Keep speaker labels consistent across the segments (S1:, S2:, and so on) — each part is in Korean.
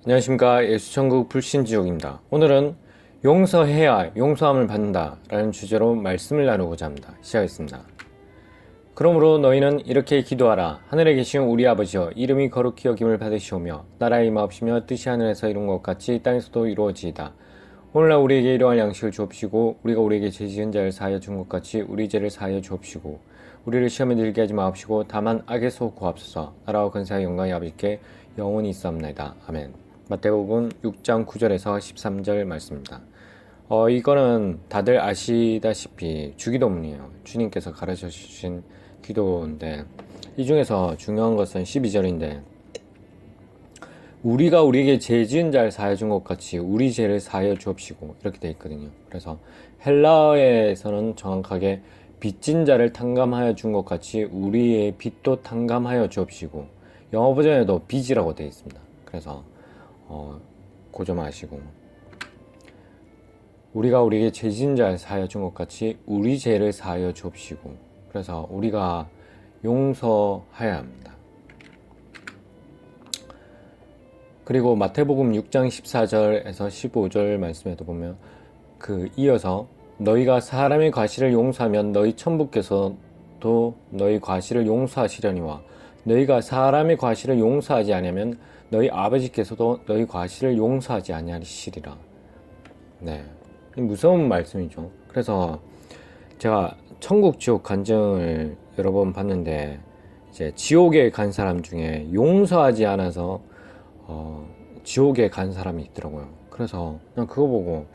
S1: 안녕하십니까. 예수천국 불신지옥입니다. 오늘은 용서해야 용서함을 받는다 라는 주제로 말씀을 나누고자 합니다. 시작하겠습니다. 그러므로 너희는 이렇게 기도하라. 하늘에 계신 우리 아버지여, 이름이 거룩히 여김을 받으시오며 나라의 임하옵시며 뜻이 하늘에서 이룬 것 같이 땅에서도 이루어지이다. 오늘날 우리에게 일용할 양식을 주옵시고 우리가 우리에게 죄 지은 자를 사하여 준 것 같이 우리 죄를 사하여 주옵시고 우리를 시험에 들게 하지 마옵시고 다만 악에서 구하옵소서. 나라와 권세와 영광이 아버지께 영원히 있사옵나이다. 아멘. 마태복음 6장 9절에서 13절 말씀입니다. 이거는 다들 아시다시피 주기도문이에요. 주님께서 가르쳐 주신 기도인데, 이 중에서 중요한 것은 12절인데, 우리가 우리에게 죄 지은 자를 사하여 준 것 같이 우리 죄를 사하여 주옵시고, 이렇게 되어 있거든요. 그래서 헬라어에서는 정확하게 빚진 자를 탕감하여 준 것 같이 우리의 빚도 탕감하여 주옵시고, 영어 버전에도 빚이라고 되어 있습니다. 그래서 그 점 아시고, 우리가 우리에게 죄 지은 자를 사하여 준 것 같이 우리 죄를 사하여 주옵시고, 그래서 우리가 용서해야 합니다. 그리고 마태복음 6장 14절에서 15절 말씀에도 보면 이어서 너희가 사람의 과실을 용서하면 너희 천부께서도 너희 과실을 용서하시려니와 너희가 사람의 과실을 용서하지 아니하면 너희 아버지께서도 너희 과실을 용서하지 아니하시리라. 네, 무서운 말씀이죠. 그래서 제가 천국 지옥 간증을 여러 번 봤는데, 이제 지옥에 간 사람 중에 용서하지 않아서 지옥에 간 사람이 있더라고요. 그래서 그냥 그거 보고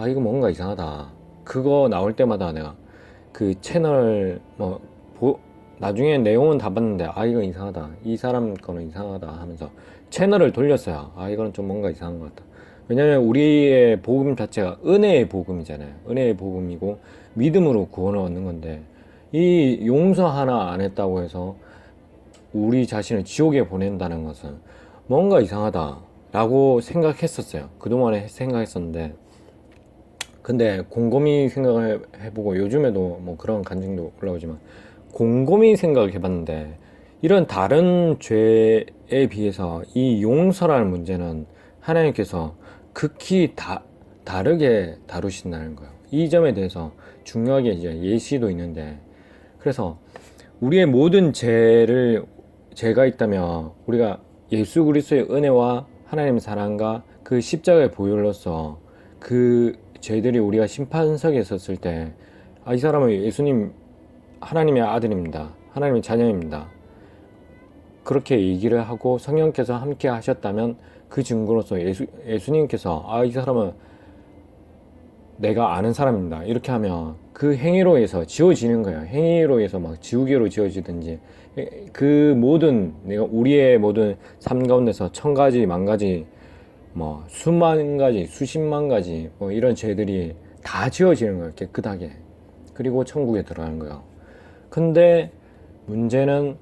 S1: 이거 뭔가 이상하다. 그거 나올 때마다 내가 그 채널 나중에 내용은 다 봤는데 이거 이상하다, 이 사람 거는 이상하다 하면서 채널을 돌렸어요. 이거는 좀 뭔가 이상한 것 같다. 왜냐면 우리의 복음 자체가 은혜의 복음이잖아요. 은혜의 복음이고 믿음으로 구원을 얻는 건데, 이 용서 하나 안 했다고 해서 우리 자신을 지옥에 보낸다는 것은 뭔가 이상하다 라고 생각했었어요. 그동안에 생각했었는데, 근데 곰곰이 생각을 해보고, 요즘에도 뭐 그런 간증도 올라오지만 곰곰이 생각을 해봤는데, 이런 다른 죄에 비해서 이 용서라는 문제는 하나님께서 극히 다르게 다루신다는 거예요. 이 점에 대해서 중요하게 이제 예시도 있는데, 그래서 우리의 모든 죄가 있다면 우리가 예수 그리스도의 은혜와 하나님의 사랑과 그 십자가의 보혈로서 그 죄들이 우리가 심판석에 섰을 때, 이 사람은 예수님 하나님의 아들입니다, 하나님의 자녀입니다, 그렇게 얘기를 하고 성령께서 함께 하셨다면 그 증거로서 예수님께서 이 사람은 내가 아는 사람입니다, 이렇게 하면 그 행위로 해서 지워지는 거예요. 행위로 해서 막 지우개로 지워지든지, 우리의 모든 삶 가운데서 1000가지, 10,000가지, 수만 가지, 수십만 가지, 이런 죄들이 다 지워지는 거예요. 깨끗하게. 그리고 천국에 들어가는 거예요. 근데 문제는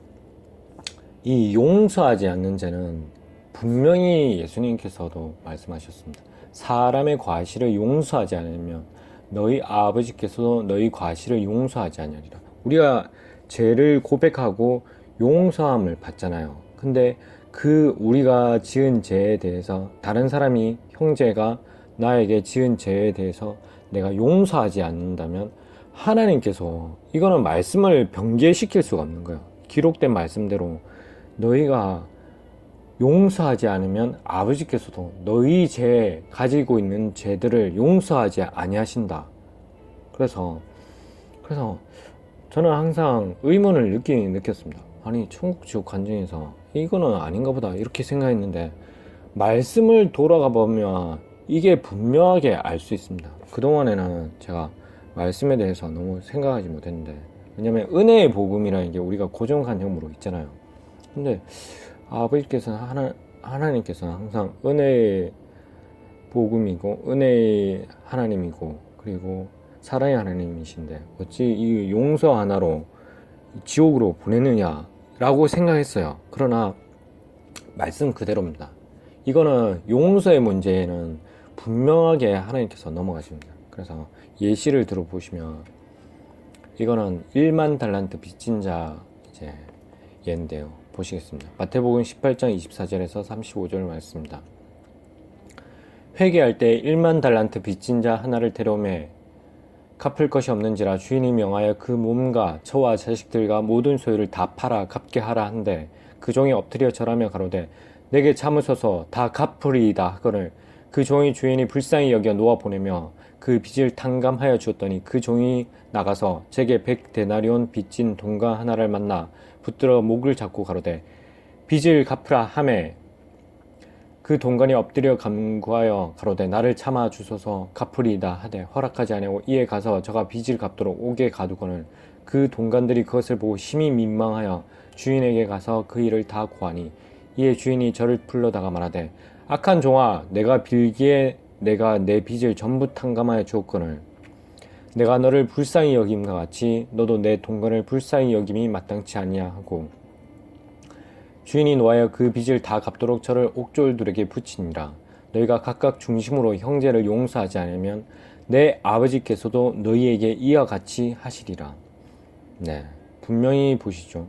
S1: 이 용서하지 않는 죄는 분명히 예수님께서도 말씀하셨습니다. 사람의 과실을 용서하지 않으면 너희 아버지께서도 너희 과실을 용서하지 않으리라. 우리가 죄를 고백하고 용서함을 받잖아요. 근데 우리가 지은 죄에 대해서 다른 사람이, 형제가 나에게 지은 죄에 대해서 내가 용서하지 않는다면 하나님께서, 이거는 말씀을 변개시킬 수가 없는 거예요. 기록된 말씀대로 너희가 용서하지 않으면 아버지께서도 너희 가지고 있는 죄들을 용서하지 아니하신다. 그래서 저는 항상 의문을 느꼈습니다. 천국 지옥 간증에서 이거는 아닌가 보다 이렇게 생각했는데, 말씀을 돌아가 보면 이게 분명하게 알 수 있습니다. 그동안에는 제가 말씀에 대해서 너무 생각하지 못했는데, 왜냐면 은혜의 복음이라는 게 우리가 고정관념으로 있잖아요. 근데 하나님께서는 항상 은혜의 복음이고 은혜의 하나님이고 그리고 사랑의 하나님이신데 어찌 이 용서 하나로 지옥으로 보내느냐라고 생각했어요. 그러나 말씀 그대로입니다. 이거는 용서의 문제는 분명하게 하나님께서 넘어가십니다. 그래서 예시를 들어보시면, 이거는 1만 달란트 빚진 자 예인데요. 보시겠습니다. 마태복음 18장 24절에서 35절 말씀입니다. 회개할 때 1만 달란트 빚진 자 하나를 데려오매 갚을 것이 없는지라 주인이 명하여 그 몸과 저와 자식들과 모든 소유를 다 팔아 갚게 하라 한데 그 종이 엎드려 절하며 가로되 내게 참으소서 다 갚으리이다 하거늘 그 종이 주인이 불쌍히 여겨 놓아 보내며 그 빚을 탕감하여 주었더니 그 종이 나가서 제게 100데나리온 빚진 동가 하나를 만나 붙들어 목을 잡고 가로되 빚을 갚으라 하매 그 동간이 엎드려 간구하여 가로되 나를 참아 주소서 갚으리이다 하되 허락하지 아니하고 이에 가서 저가 빚을 갚도록 옥에 가두고는 그 동간들이 그것을 보고 심히 민망하여 주인에게 가서 그 일을 다 고하니 이에 주인이 저를 불러다가 말하되 악한 종아 내가 빌기에 내가 내 빚을 전부 탕감하여 주었거늘 내가 너를 불쌍히 여김과 같이 너도 내 동간을 불쌍히 여김이 마땅치 아니하고 주인이 노하여 그 빚을 다 갚도록 저를 옥졸들에게 붙이니라. 너희가 각각 중심으로 형제를 용서하지 않으면 내 아버지께서도 너희에게 이와 같이 하시리라. 네, 분명히 보시죠.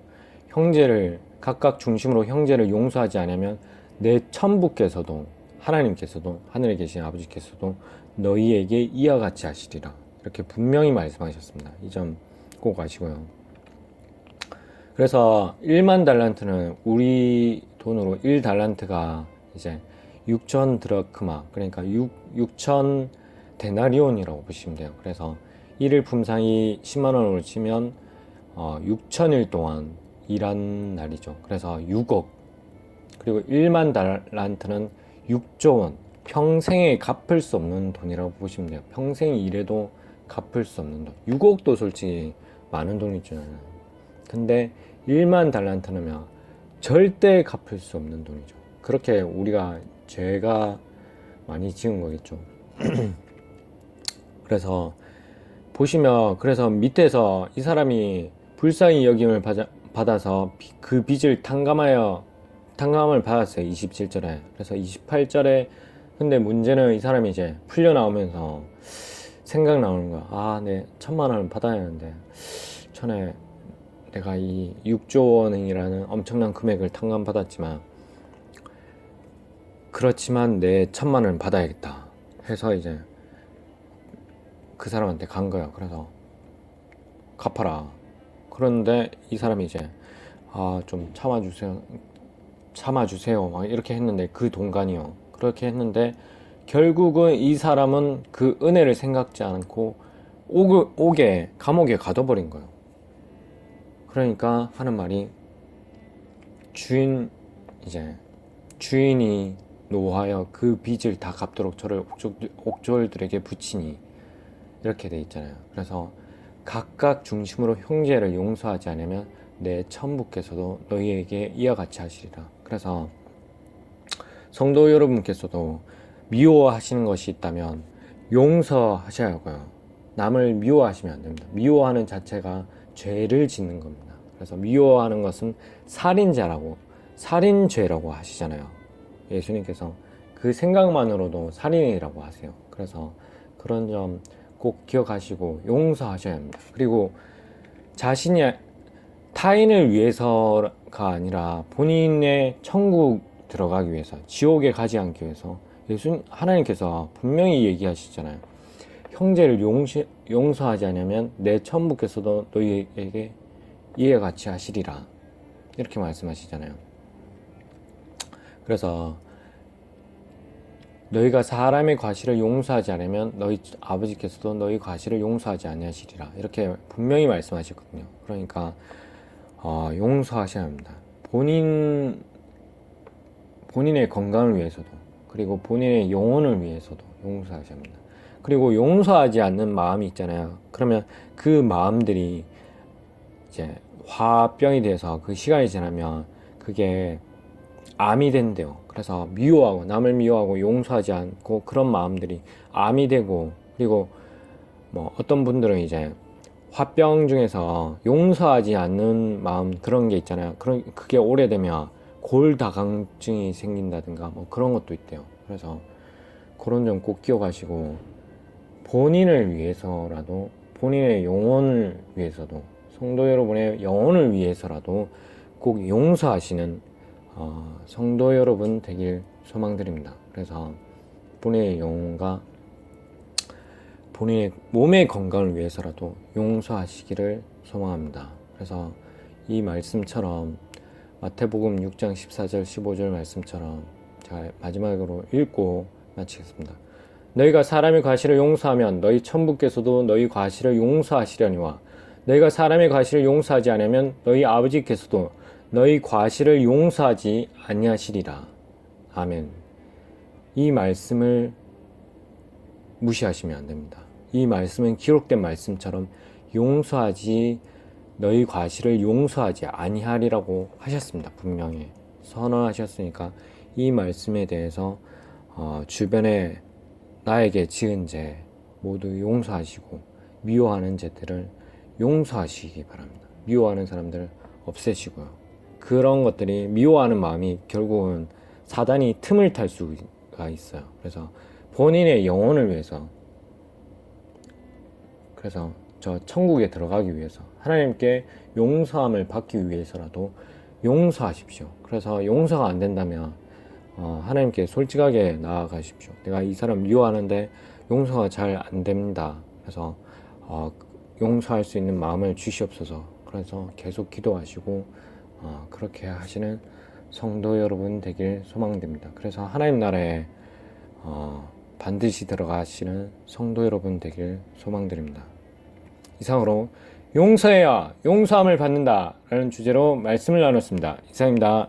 S1: 형제를 각각 중심으로 형제를 용서하지 않으면 내 천부께서도 하나님께서도 하늘에 계신 아버지께서도 너희에게 이와 같이 하시리라. 이렇게 분명히 말씀하셨습니다. 이 점 꼭 아시고요. 그래서 1만 달란트는 우리 돈으로 1달란트가 이제 6천 드라크마, 그러니까 6천 데나리온이라고 보시면 돼요. 그래서 1일 품상이 10만 원으로 치면 6천일 동안 일한 날이죠. 그래서 6억. 그리고 1만 달란트는 6조 원. 평생에 갚을 수 없는 돈이라고 보시면 돼요. 평생 일해도 갚을 수 없는 돈. 6억도 솔직히 많은 돈이잖아요. 근데 1만 달란트면 절대 갚을 수 없는 돈이죠. 그렇게 우리가 죄가 많이 지은 거겠죠. 그래서 보시면 그래서 밑에서 이 사람이 불쌍히 여김을 받아서 그 빚을 탕감을 받았어요. 27절에. 그래서 28절에 근데 문제는 이 사람이 이제 풀려 나오면서 생각 나오는 거야. 아, 네, 1,000만 원을 받아야 하는데 전에 내가 이 6조 원이라는 엄청난 금액을 탕감받았지만 그렇지만 내 1,000만 원을 받아야겠다 해서 이제 그 사람한테 간 거예요. 그래서 갚아라. 그런데 이 사람이 이제 좀 참아주세요 막 이렇게 했는데 그 동간이요. 그렇게 했는데 결국은 이 사람은 그 은혜를 생각지 않고 감옥에 가둬버린 거예요. 그러니까 하는 말이 주인이 노하여 그 빚을 다 갚도록 저를 옥졸들에게 붙이니 이렇게 돼 있잖아요. 그래서 각각 중심으로 형제를 용서하지 않으면 내 천부께서도 너희에게 이와 같이 하시리라. 그래서 성도 여러분께서도 미워하시는 것이 있다면 용서하셔야 하고요. 남을 미워하시면 안 됩니다. 미워하는 자체가 죄를 짓는 겁니다. 그래서 미워하는 것은 살인죄라고 하시잖아요. 예수님께서 그 생각만으로도 살인이라고 하세요. 그래서 그런 점 꼭 기억하시고 용서하셔야 합니다. 그리고 타인을 위해서가 아니라 본인의 천국 들어가기 위해서, 지옥에 가지 않기 위해서 하나님께서 분명히 얘기하시잖아요. 형제를 용서하지 않으면 내 천부께서도 너희에게 이와 같이 하시리라. 이렇게 말씀하시잖아요. 그래서 너희가 사람의 과실을 용서하지 않으면 너희 아버지께서도 너희 과실을 용서하지 아니하시리라. 이렇게 분명히 말씀하셨거든요. 그러니까 용서하셔야 합니다. 본인의 건강을 위해서도, 그리고 본인의 영혼을 위해서도 용서하셔야 합니다. 그리고 용서하지 않는 마음이 있잖아요. 그러면 그 마음들이 이제 화병이 돼서 그 시간이 지나면 그게 암이 된대요. 그래서 남을 미워하고 용서하지 않고 그런 마음들이 암이 되고, 그리고 뭐 어떤 분들은 이제 화병 중에서 용서하지 않는 마음 그런 게 있잖아요. 그게 오래되면 골다공증이 생긴다든가 뭐 그런 것도 있대요. 그래서 그런 점 꼭 기억하시고 본인을 위해서라도, 본인의 영혼을 위해서도, 성도 여러분의 영혼을 위해서라도 꼭 용서하시는 성도 여러분 되길 소망드립니다. 그래서 본인의 영혼과 본인의 몸의 건강을 위해서라도 용서하시기를 소망합니다. 그래서 이 말씀처럼 마태복음 6장 14절 15절 말씀처럼 제가 마지막으로 읽고 마치겠습니다. 너희가 사람의 과실을 용서하면 너희 천부께서도 너희 과실을 용서하시려니와 너희가 사람의 과실을 용서하지 않으면 너희 아버지께서도 너희 과실을 용서하지 아니하시리라. 아멘. 이 말씀을 무시하시면 안 됩니다. 이 말씀은 기록된 말씀처럼 너희 과실을 용서하지 아니하리라고 하셨습니다. 분명히 선언하셨으니까 이 말씀에 대해서 주변에 나에게 지은 죄 모두 용서하시고 미워하는 죄들을 용서하시기 바랍니다. 미워하는 사람들을 없애시고요. 그런 것들이 미워하는 마음이 결국은 사단이 틈을 탈 수가 있어요. 그래서 본인의 영혼을 위해서, 그래서 저 천국에 들어가기 위해서 하나님께 용서함을 받기 위해서라도 용서하십시오. 그래서 용서가 안 된다면 하나님께 솔직하게 나아가십시오. 내가 이 사람 미워하는데 용서가 잘 안 됩니다. 그래서 용서할 수 있는 마음을 주시옵소서. 그래서 계속 기도하시고 그렇게 하시는 성도 여러분 되길 소망됩니다. 그래서 하나님 나라에 반드시 들어가시는 성도 여러분 되길 소망드립니다. 이상으로 용서해야 용서함을 받는다 라는 주제로 말씀을 나눴습니다. 이상입니다.